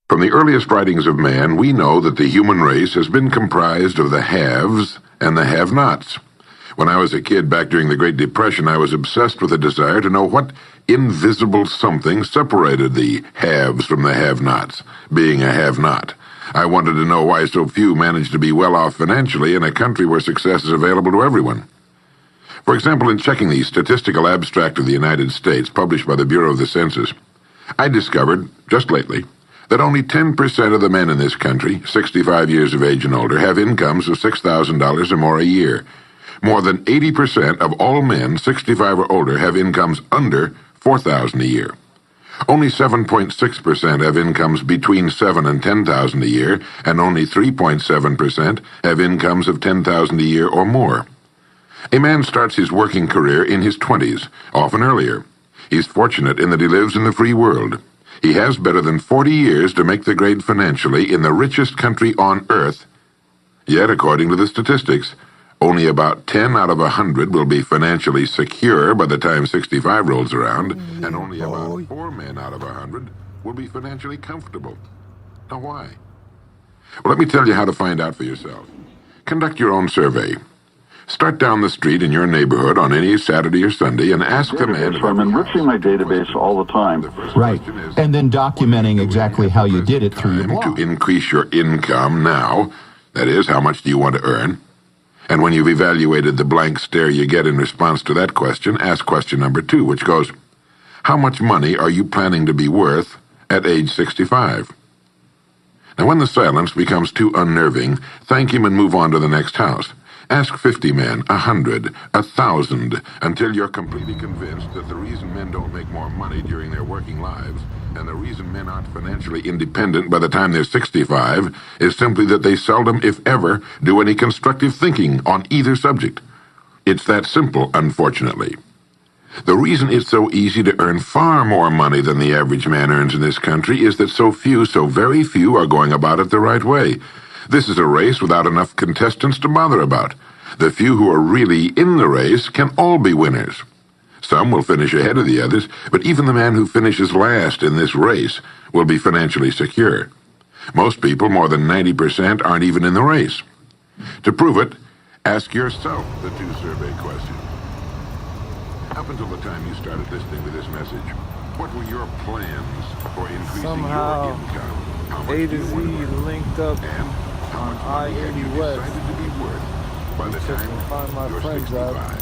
From the earliest writings of man, we know that the human race has been comprised of the haves and the have-nots. When I was a kid back during the Great Depression, I was obsessed with a desire to know what invisible something separated the haves from the have-nots, being a have-not. I wanted to know why so few managed to be well off financially in a country where success is available to everyone. For example, in checking the Statistical Abstract of the United States, published by the Bureau of the Census, I discovered, just lately, that only 10% of the men in this country, 65 years of age and older, have incomes of $6,000 or more a year. More than 80% of all men 65 or older have incomes under $4,000 a year. Only 7.6% have incomes between $7,000 and $10,000 a year, and only 3.7% have incomes of $10,000 a year or more. A man starts his working career in his 20s, often earlier. He's fortunate in that he lives in the free world. He has better than 40 years to make the grade financially in the richest country on earth. Yet, according to the statistics, only about 10 out of 100 will be financially secure by the time 65 rolls around, and only about 4 men out of 100 will be financially comfortable. Now, why? Well, let me tell you how to find out for yourself. Conduct your own survey. Start down the street in your neighborhood on any Saturday or Sunday and ask the man... I'm enriching my database all the time. Right, and then documenting exactly how you did it through your blog. To increase your income now, that is, how much do you want to earn? And when you've evaluated the blank stare you get in response to that question, ask question number 2, which goes, how much money are you planning to be worth at age 65? Now, when the silence becomes too unnerving, thank him and move on to the next house. Ask 50 men, 100, 1,000, until you're completely convinced that the reason men don't make more money during their working lives, and the reason men aren't financially independent by the time they're 65, is simply that they seldom, if ever, do any constructive thinking on either subject. It's that simple, unfortunately. The reason it's so easy to earn far more money than the average man earns in this country is that so very few, are going about it the right way. This is a race without enough contestants to bother about. The few who are really in the race can all be winners. Some will finish ahead of the others, but even the man who finishes last in this race will be financially secure. Most people, more than 90%, aren't even in the race. To prove it, ask yourself the 2 survey questions. Up until the time you started listening to this message, what were your plans for increasing your income? How much A2Z linked up on I-80 West. By the time find my you're friends 65. out.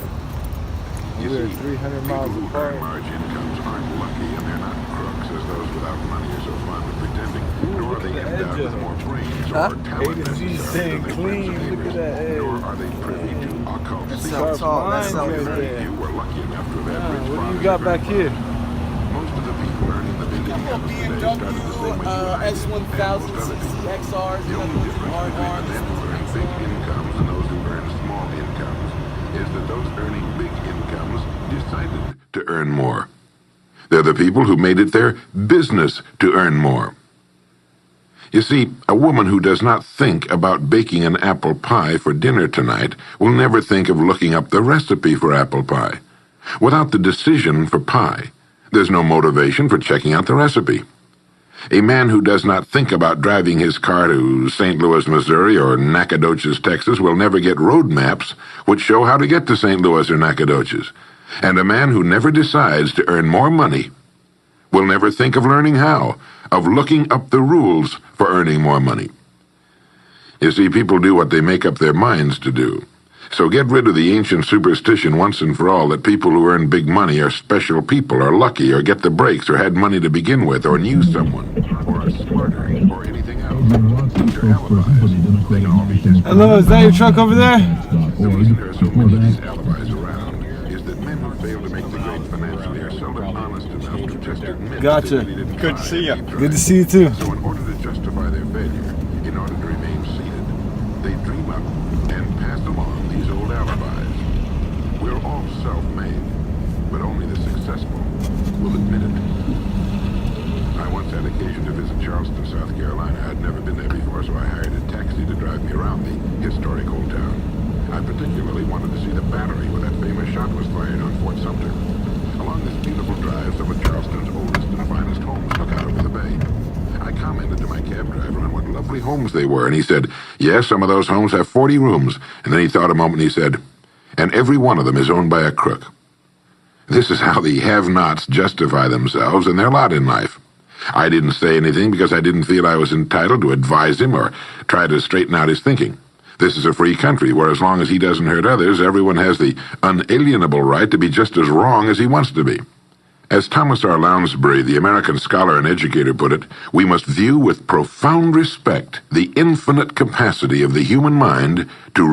You We're see, 300 miles people who apart. earn large incomes aren't lucky, and they're not crooks as those without money are so fond of pretending. Nor are they endowed with more brains or talent necessary staying than their clean. friends and Look at that neighbors. edge. Nor are they privy to occult secrets. That's Some right very there. few were lucky enough to have had rich What do you fathers got or back here? most of the people earning the big incomes today started the same way you and I did, and most others did. XRs, The only difference between the men who earn big incomes and those who earn small incomes is that those earning big incomes decided to earn more. They're the people who made it their business to earn more. You see, a woman who does not think about baking an apple pie for dinner tonight will never think of looking up the recipe for apple pie. Without the decision for pie, there's no motivation for checking out the recipe. A man who does not think about driving his car to St. Louis, Missouri or Nacogdoches, Texas will never get road maps which show how to get to St. Louis or Nacogdoches. And a man who never decides to earn more money will never think of learning how, of looking up the rules for earning more money. You see, people do what they make up their minds to do. So get rid of the ancient superstition once and for all that people who earn big money are special people, or lucky, or get the breaks, or had money to begin with, or knew someone, or are smarter, or anything else. These are alibis. They can all be disproven. Hello, is that your truck over there? The reason there are so many of these alibis around is that men who fail to make the grade financially are seldom honest enough to just admit Gotcha. that they didn't Good try. to see you. They Good to tried. see you too. So in order to justify their failure, in order to remain seated, they dream up and pass along these old alibis. We're all self-made, but only the successful will admit it. I once had occasion to visit Charleston, South Carolina. I'd never been there before, so I hired a taxi to drive me around the historic old town. I particularly wanted to see the battery where that famous shot was fired on Fort Sumter. Along this beautiful drive, some of Charleston's oldest and finest homes look out over the bay. I commented to my lovely homes they were, and he said, yes, some of those homes have 40 rooms. And then he thought a moment and he said, and every one of them is owned by a crook. This is how the have-nots justify themselves and their lot in life. I didn't say anything because I didn't feel I was entitled to advise him or try to straighten out his thinking. This is a free country where as long as he doesn't hurt others, everyone has the unalienable right to be just as wrong as he wants to be. As Thomas R. Lounsbury, the American scholar and educator, put it, we must view with profound respect the infinite capacity of the human mind to